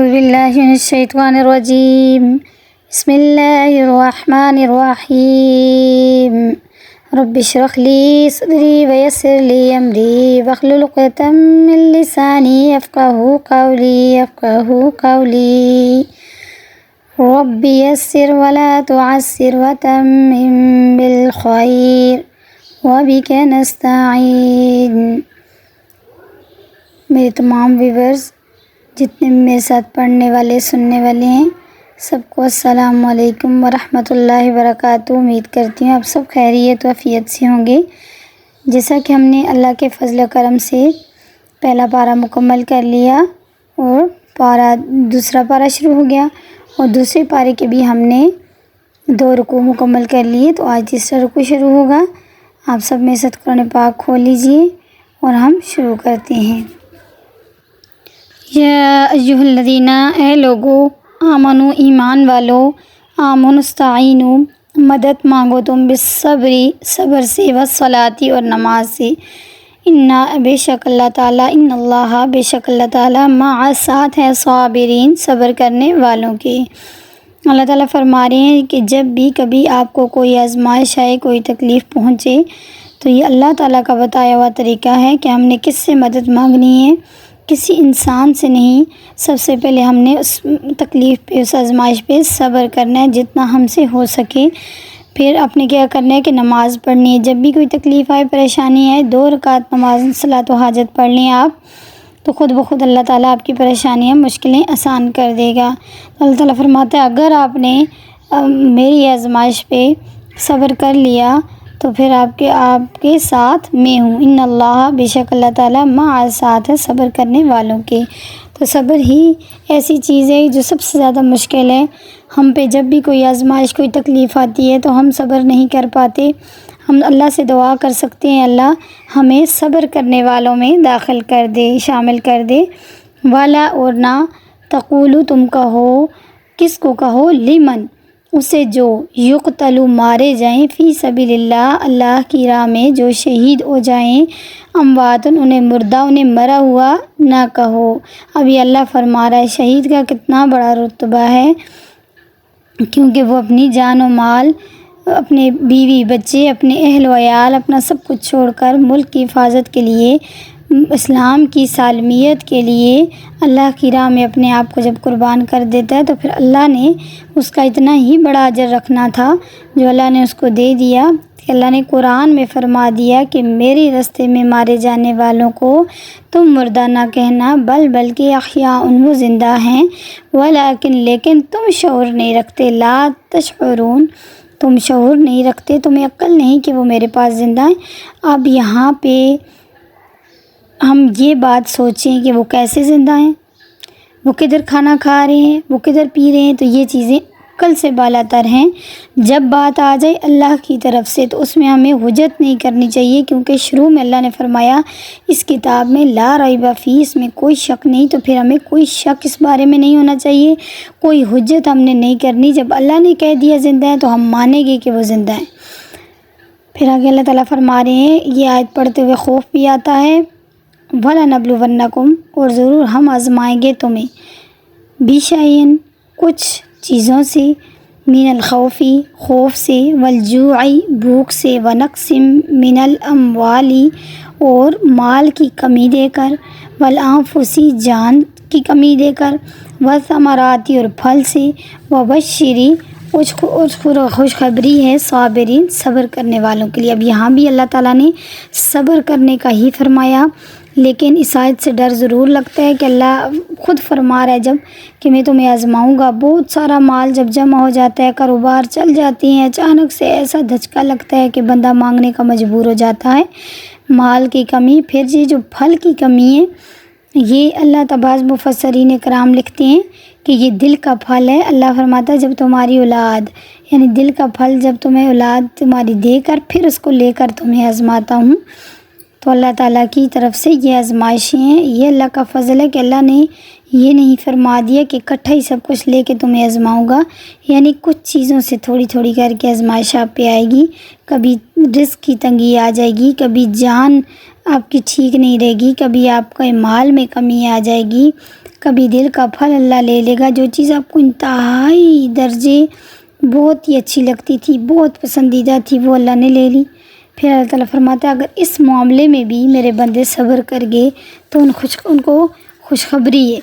اعوذ باللہ من الشیطان الرجیم بسم اللہ الرحمن الرحیم رب اشرح لی صدری ویسر لی امری واحلل عقدۃ من لسانی یفقہوا قولی رب یسر ولا تعسر وتمم بالخیر وبک نستعین۔ میرے تمام ویورز جتنے میرے ساتھ پڑھنے والے سننے والے ہیں سب کو السلام علیکم ورحمۃ اللہ وبرکاتہ۔ امید کرتی ہوں آپ سب خیریت و عافیت سے ہوں گے۔ جیسا کہ ہم نے اللہ کے فضل و کرم سے پہلا پارہ مکمل کر لیا اور دوسرا پارہ شروع ہو گیا، اور دوسرے پارے کے بھی ہم نے 2 رکوع مکمل کر لیے، تو آج تیسرا رکوع شروع ہوگا۔ آپ سب میرے ساتھ قرآن پاک کھول لیجئے اور ہم شروع کرتے ہیں۔ یا ایھا الذین، اے لوگو، آمنو، ایمان والو، آمنوا استعینوا، مدد مانگو تم، بالصبر، صبر سے، والصلاۃ، اور نماز سے، بے شک اللہ تعالیٰ، ان اللہ، بے شک اللہ تعالیٰ، مع، ساتھ ہے، صابرین، صبر کرنے والوں کے۔ اللہ تعالیٰ فرما رہے ہیں کہ جب بھی کبھی آپ کو کوئی آزمائش آئے، کوئی تکلیف پہنچے، تو یہ اللہ تعالیٰ کا بتایا ہوا طریقہ ہے کہ ہم نے کس سے مدد مانگنی ہے، کسی انسان سے نہیں۔ سب سے پہلے ہم نے اس تکلیف پہ، اس آزمائش پہ صبر کرنا ہے جتنا ہم سے ہو سکے۔ پھر اپنے کیا کرنا ہے کہ نماز پڑھنی ہے۔ جب بھی کوئی تکلیف آئے، پریشانی آئے، 2 رکعت نماز صلاۃ و حاجت پڑھ لیں آپ، تو خود بخود اللہ تعالیٰ آپ کی پریشانیاں، مشکلیں آسان کر دے گا۔ اللہ تعالیٰ فرماتا ہے اگر آپ نے میری آزمائش پہ صبر کر لیا تو پھر آپ کے ساتھ میں ہوں، ان اللہ، بے شک اللہ تعالیٰ، مع، ساتھ ہے صبر کرنے والوں کے۔ تو صبر ہی ایسی چیز ہے جو سب سے زیادہ مشکل ہے۔ ہم پہ جب بھی کوئی آزمائش، کوئی تکلیف آتی ہے تو ہم صبر نہیں کر پاتے۔ ہم اللہ سے دعا کر سکتے ہیں اللہ ہمیں صبر کرنے والوں میں داخل کر دے، شامل کر دے۔ والا، اور نہ، تقولو، تم کہو، کس کو کہو، لمن، اسے جو، یقتل، مارے جائیں، فی سبیل اللہ، اللہ کی راہ میں جو شہید ہو جائیں، اموات، انہیں مردہ، انہیں مرا ہوا نہ کہو۔ اب یہ اللہ فرما رہا ہے شہید کا کتنا بڑا رتبہ ہے، کیونکہ وہ اپنی جان و مال، اپنے بیوی بچے، اپنے اہل و عیال، اپنا سب کچھ چھوڑ کر ملک کی حفاظت کے لیے، اسلام کی سالمیت کے لیے اللہ کی راہ میں اپنے آپ کو جب قربان کر دیتا ہے، تو پھر اللہ نے اس کا اتنا ہی بڑا اجر رکھنا تھا جو اللہ نے اس کو دے دیا۔ کہ اللہ نے قرآن میں فرما دیا کہ میرے راستے میں مارے جانے والوں کو تم مردہ نہ کہنا، بلکہ احیاء، وہ زندہ ہیں، ولیکن، لیکن تم شعور نہیں رکھتے، لا تشعرون، تم شعور نہیں رکھتے، تمہیں عقل نہیں کہ وہ میرے پاس زندہ ہیں۔ اب یہاں پہ ہم یہ بات سوچیں کہ وہ کیسے زندہ ہیں، وہ کدھر کھانا کھا رہے ہیں، وہ کدھر پی رہے ہیں، تو یہ چیزیں عقل سے بالا تر ہیں۔ جب بات آ جائے اللہ کی طرف سے تو اس میں ہمیں حجت نہیں کرنی چاہیے، کیونکہ شروع میں اللہ نے فرمایا اس کتاب میں لا ریب فیہ، اس میں کوئی شک نہیں، تو پھر ہمیں کوئی شک اس بارے میں نہیں ہونا چاہیے، کوئی حجت ہم نے نہیں کرنی۔ جب اللہ نے کہہ دیا زندہ ہے تو ہم مانیں گے کہ وہ زندہ ہیں۔ پھر آگے اللہ تعالیٰ فرما رہے ہیں، یہ آیت پڑھتے ہوئے خوف بھی آتا ہے، وَلَنَبْلُوَنَّکُمْ، اور ضرور ہم آزمائیں گے تمہیں، بِشَیْءٍ، کچھ چیزوں سے، من الخوف، خوف سے، والجوع، بھوک سے، ونقص، من الاموال، اور مال کی کمی دے کر، والانفس، جان کی کمی دے کر، والثمرات، اور پھل سے، وبشر، خوشخبری ہے، صابرین، صبر کرنے والوں کے لیے۔ اب یہاں بھی اللہ تعالیٰ نے صبر کرنے کا ہی فرمایا، لیکن اس آیت سے ڈر ضرور لگتا ہے کہ اللہ خود فرما رہا ہے جب کہ میں تمہیں آزماؤں گا۔ بہت سارا مال جب جمع ہو جاتا ہے، کاروبار چل جاتی ہیں، اچانک سے ایسا دھچکا لگتا ہے کہ بندہ مانگنے کا مجبور ہو جاتا ہے، مال کی کمی۔ پھر یہ جو پھل کی کمی ہے، یہ اللہ تبارک مفسرین کرام لکھتے ہیں کہ یہ دل کا پھل ہے۔ اللہ فرماتا ہے جب تمہاری اولاد، یعنی دل کا پھل، جب تمہیں اولاد تمہاری دے کر پھر اس کو لے کر تمہیں آزماتا ہوں، تو اللہ تعالیٰ کی طرف سے یہ آزمائشیں ہیں۔ یہ اللہ کا فضل ہے کہ اللہ نے یہ نہیں فرما دیا کہ اکٹھا ہی سب کچھ لے کے تمہیں آزماؤں گا، یعنی کچھ چیزوں سے تھوڑی تھوڑی کر کے آزمائش آپ پہ آئے گی۔ کبھی رزق کی تنگی آ جائے گی، کبھی جان آپ کی ٹھیک نہیں رہے گی، کبھی آپ کے مال میں کمی آ جائے گی، کبھی دل کا پھل اللہ لے لے گا۔ جو چیز آپ کو انتہائی درجے بہت ہی اچھی لگتی تھی، بہت پسندیدہ تھی، وہ اللہ نے لے لی۔ پھر اللہ تعالیٰ فرماتا ہے اگر اس معاملے میں بھی میرے بندے صبر کر گئے تو ان کو خوشخبری ہے۔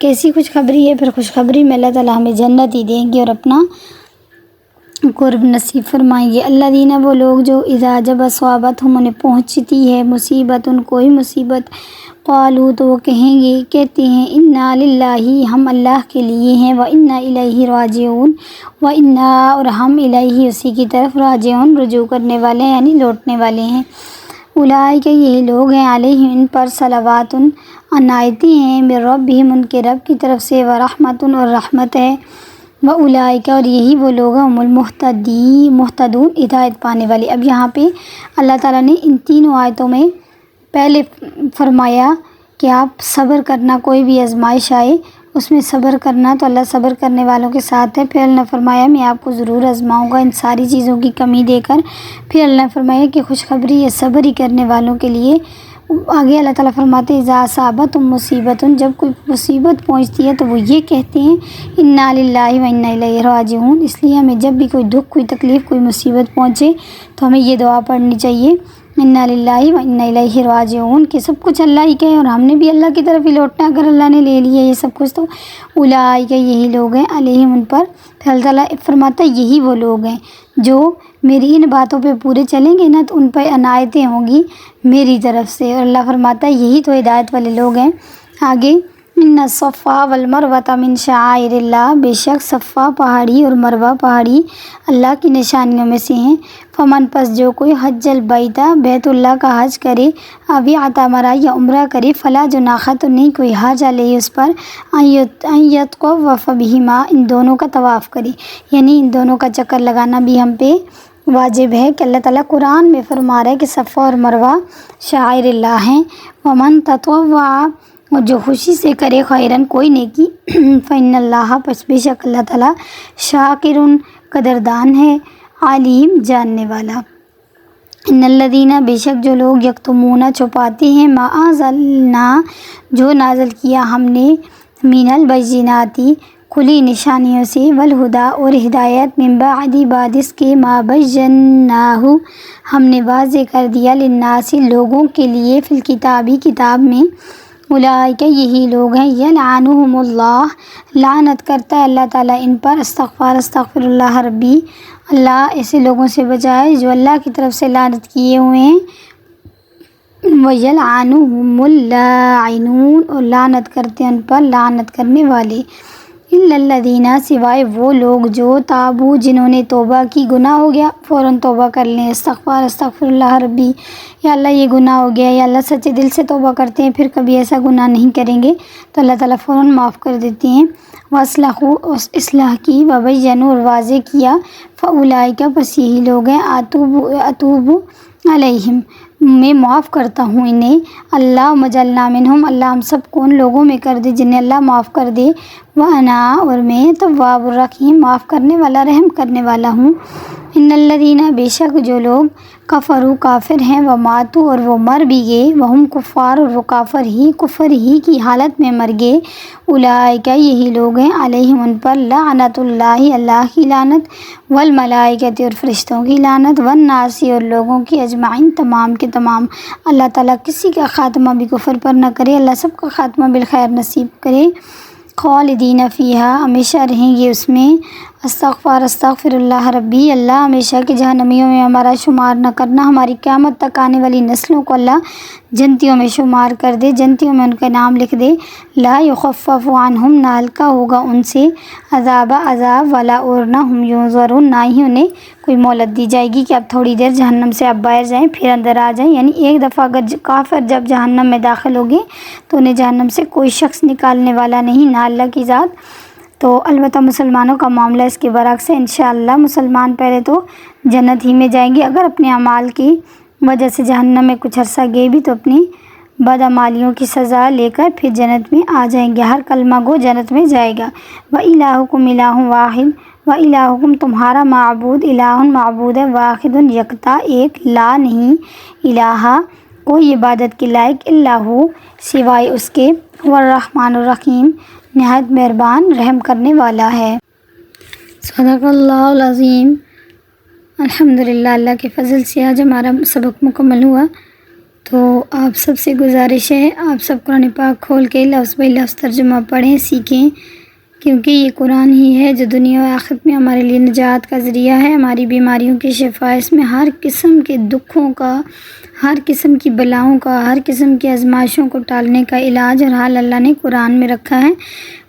کیسی خوشخبری ہے؟ پھر خوشخبری میں اللہ تعالیٰ ہمیں جنت ہی دیں گے اور اپنا قرب نصیب فرمائیں گے۔ الذین وہ لوگ جو اذا جب اصابتہم انہیں پہنچتی ہے مصیبت، کوئی مصیبت، قالوا تو وہ کہتے ہیں انا للہ ہم اللہ کے لیے ہیں، وانا الیہ راجعون وانا اور ہم الیہ اسی کی طرف راجعون رجوع کرنے والے یعنی لوٹنے والے ہیں۔ اولئک یہی لوگ ہیں علیہم ان پر صلوات عنایتیں ہیں من ربہم ان کے رب کی طرف سے، ورحمت اور رحمت ہے، واولئک اور یہی وہ لوگ ہیں هم المہتدون ہدایت پانے والے۔ اب یہاں پہ اللہ تعالیٰ نے ان تینوں آیتوں میں پہلے فرمایا کہ آپ صبر کرنا، کوئی بھی آزمائش آئے اس میں صبر کرنا تو اللہ صبر کرنے والوں کے ساتھ ہے۔ پھر اللہ نے فرمایا میں آپ کو ضرور آزماؤں گا ان ساری چیزوں کی کمی دے کر۔ پھر اللہ نے فرمایا کہ خوشخبری ہے صبر ہی کرنے والوں کے لیے۔ آگے اللہ تعالیٰ فرماتے ہیں اذا اصابتہم مصیبت، جب کوئی مصیبت پہنچتی ہے تو وہ یہ کہتے ہیں انا للہ وانا الیہ راجعون۔ اس لیے ہمیں جب بھی کوئی دکھ، کوئی تکلیف، کوئی مصیبت پہنچے تو ہمیں یہ دعا پڑھنی چاہیے انا للہ وانا الیہ راجعون، کہ سب کچھ اللہ ہی کا ہے اور ہم نے بھی اللہ کی طرف ہی لوٹنا۔ اگر اللہ نے لے لیا یہ سب کچھ تو اولئک یہی لوگ ہیں علیہم ان پر۔ پھر اللہ تعالیٰ فرماتا ہے یہی وہ لوگ ہیں جو میری ان باتوں پہ پورے چلیں گے نا تو ان پہ عنایتیں ہوں گی میری طرف سے، اور اللہ فرماتا ہے یہی تو ہدایت والے لوگ ہیں۔ آگے ان الصفا والمروۃ من شعائر اللہ، بے شک صفا پہاڑی اور مروہ پہاڑی اللہ کی نشانیوں میں سے ہیں۔ فمن پس جو کوئی حج البیت بیت اللہ کا حج کرے، او اعتمر یا عمرہ کرے، فلا جناح تو نہیں کوئی حرج علیہ اس پر ان یطوف بہما ان دونوں کا طواف کرے، یعنی ان دونوں کا چکر لگانا بھی ہم پہ واجب ہے کہ اللہ تعالیٰ قرآن میں فرما رہا ہے کہ صفا اور مروہ شعائر اللہ ہیں۔ ومن تطوع اور جو خوشی سے کرے خیرن کوئی نیکی، فإن اللہ پس بے شک اللہ تعالیٰ شاکر قدردان ہے، علیم جاننے والا۔ ان الذین بے شک جو لوگ یکتمون چھپاتے ہیں ما انزلنا جو نازل کیا ہم نے، من البینات کھلی نشانیوں سے، والہدی اور ہدایت، من بعد اس کے، ما بیناہ ہم نے واضح کر دیا، للناس لوگوں کے لیے، فی الکتاب کتاب میں، اولئک یہی لوگ ہیں یلعنہم اللہ لعنت کرتا ہے اللہ تعالیٰ ان پر، استغفر اللہ ربی اللہ ایسے لوگوں سے بچائے جو اللہ کی طرف سے لعنت کیے ہوئے ہیں، ویلعنہم اللاعنون اور لعنت کرتے ہیں ان پر لعنت کرنے والے، الا الذین سوائے وہ لوگ جو تابو جنہوں نے توبہ کی، گناہ ہو گیا فوراً توبہ کر لیں، استغفر اللہ ربی یا اللہ یہ گناہ ہو گیا، یا اللہ سچے دل سے توبہ کرتے ہیں پھر کبھی ایسا گناہ نہیں کریں گے تو اللہ تعالیٰ فوراً معاف کر دیتے ہیں، واصلحوا اصلاح کی، وبینوا اور واضح کیا، فاولئک پس یہی لوگ ہیں اتوب علیہم میں معاف کرتا ہوں انہیں، اللہ مجلنا منہم اللہ ہم سب کو ان لوگوں میں کر دے جنہیں اللہ معاف کر دے، وانا اور میں تواب الرحیم معاف کرنے والا رحم کرنے والا ہوں۔ ان الذین بے شک جو لوگ کفروا کافر ہیں، وماتوا اور وہ مر بھی گئے، وہم کفار اور وہ کفر ہی کی حالت میں مر گئے، اولئک یہی لوگ ہیں علیہم ان پر لعنت اللہ اللہ کی لعنت، والملائکۃ اور فرشتوں کی لعنت، والناس اور لوگوں کی اجمعین تمام کے تمام۔ اللہ تعالیٰ کسی کا خاتمہ بھی کفر پر نہ کرے، اللہ سب کا خاتمہ بالخیر نصیب کرے۔ خالدین فیہا ہمیشہ رہیں گے اس میں، استغفر اللہ ربی اللہ ہمیشہ کے جہنمیوں میں ہمارا شمار نہ کرنا، ہماری قیامت تک آنے والی نسلوں کو اللہ جنتیوں میں شمار کر دے، جنتیوں میں ان کا نام لکھ دے، لا یخفف عنہم نہ ہلکا ہوگا ان سے عذاب ولا اور نہ ہم ینظرون نہ ہی انہیں کوئی مہلت دی جائے گی کہ اب تھوڑی دیر جہنم سے اب باہر جائیں پھر اندر آ جائیں، یعنی ایک دفعہ اگر کافر جب جہنم میں داخل ہوگے تو انہیں جہنم سے کوئی شخص نکالنے والا نہیں، نہ اللہ کی ذات۔ تو البتہ مسلمانوں کا معاملہ اس کے برعکس ہے، انشاءاللہ مسلمان پہلے تو جنت ہی میں جائیں گے، اگر اپنے اعمال کی وجہ سے جہنم میں کچھ عرصہ گئے بھی تو اپنی بدعمالیوں کی سزا لے کر پھر جنت میں آ جائیں گے، ہر کلمہ گو جنت میں جائے گا۔ وَإِلَٰهُكُمْ إِلَٰهٌ وَاحِدٌ وَإِلَٰهُكُمْ تمہارا معبود الہ معبود ہے، واحد یکتا ایک، لا نہیں، الہ کوئی عبادت کے لائق الا ہو سوائے اس کے، والرحمن الرحیم نہایت مہربان رحم کرنے والا ہے۔ صدق اللہ العظیم۔ الحمدللہ، اللہ کے فضل سے آج ہمارا سبق مکمل ہوا۔ تو آپ سب سے گزارش ہے، آپ سب قرآن پاک کھول کے لفظ بہ لفظ ترجمہ پڑھیں، سیکھیں، کیونکہ یہ قرآن ہی ہے جو دنیا و آخرت میں ہمارے لیے نجات کا ذریعہ ہے، ہماری بیماریوں کی شفا، اس میں ہر قسم کے دکھوں کا، ہر قسم کی بلاؤں کا، ہر قسم کی آزمائشوں کو ٹالنے کا علاج اور حل اللہ نے قرآن میں رکھا ہے۔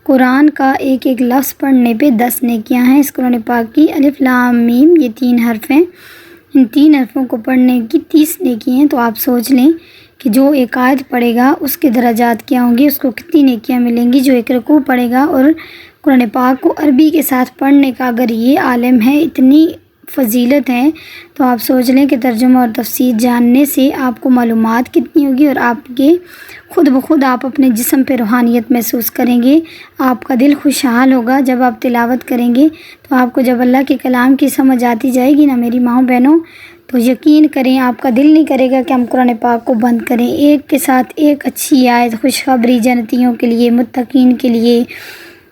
قرآن کا ایک ایک لفظ پڑھنے پہ 10 نیکیاں ہیں۔ اس قرآن پاک کی الف لام میم یہ 3 حرف ہیں، ان 3 حرفوں کو پڑھنے کی 30 نیکی ہیں۔ تو آپ سوچ لیں کہ جو ایک آیت پڑھے گا اس کے درجات کیا ہوں گے، اس کو کتنی نیکیاں ملیں گی۔ جو ایک رکوع پڑھے گا اور قرآن پاک کو عربی کے ساتھ پڑھنے کا اگر یہ عالم ہے، اتنی فضیلت ہے، تو آپ سوچ لیں کہ ترجمہ اور تفسیر جاننے سے آپ کو معلومات کتنی ہوگی، اور آپ کے خود بخود آپ اپنے جسم پہ روحانیت محسوس کریں گے، آپ کا دل خوشحال ہوگا جب آپ تلاوت کریں گے۔ تو آپ کو جب اللہ کے کلام کی سمجھ آتی جائے گی نا میری ماؤں بہنوں، تو یقین کریں آپ کا دل نہیں کرے گا کہ ہم قرآن پاک کو بند کریں۔ ایک کے ساتھ ایک اچھی آیت، خوشخبری جنتیوں کے لیے، متقین کے لیے،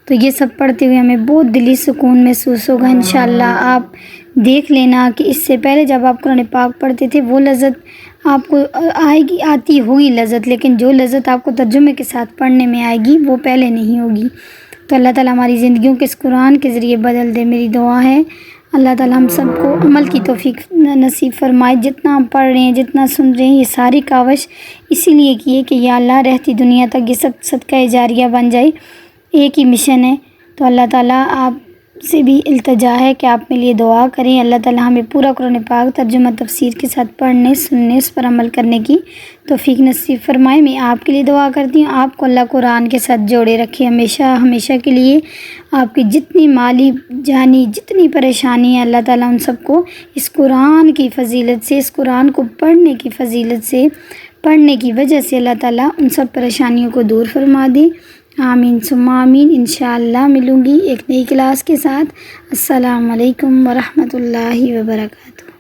تو یہ سب پڑھتے ہوئے ہمیں بہت دلی سکون محسوس ہوگا انشاءاللہ۔ آپ دیکھ لینا کہ اس سے پہلے جب آپ قرآن پاک پڑھتے تھے وہ لذت آپ کو آتی ہوگی لذت، لیکن جو لذت آپ کو ترجمے کے ساتھ پڑھنے میں آئے گی وہ پہلے نہیں ہوگی۔ تو اللہ تعالیٰ ہماری زندگیوں کے اس قرآن کے ذریعے بدل دے، میری دعا ہے۔ اللہ تعالیٰ ہم سب کو عمل کی توفیق نصیب فرمائے۔ جتنا ہم پڑھ رہے ہیں، جتنا سن رہے ہیں، یہ ساری کاوش اسی لیے کی ہے کہ یا اللہ رہتی دنیا تک یہ سب صدقہ جاریہ بن جائے۔ ایک ہی مشن ہے۔ تو اللہ تعالیٰ آپ سے بھی التجا ہے کہ آپ میرے لیے دعا کریں۔ اللہ تعالیٰ ہمیں پورا قرآن پاک ترجمہ تفسیر کے ساتھ پڑھنے، سننے، اس پر عمل کرنے کی توفیق نصیب فرمائے۔ میں آپ کے لیے دعا کرتی ہوں، آپ کو اللہ قرآن کے ساتھ جوڑے رکھے ہمیشہ ہمیشہ کے لیے۔ آپ کی جتنی مالی جانی جتنی پریشانی ہے، اللہ تعالیٰ ان سب کو اس قرآن کی فضیلت سے، اس قرآن کو پڑھنے کی فضیلت سے، پڑھنے کی وجہ سے اللہ تعالیٰ ان سب پریشانیوں کو دور فرما دے۔ آمین ثم آمین۔ انشاءاللہ ملوں گی ایک نئی کلاس کے ساتھ۔ السلام علیکم ورحمۃ اللہ وبرکاتہ۔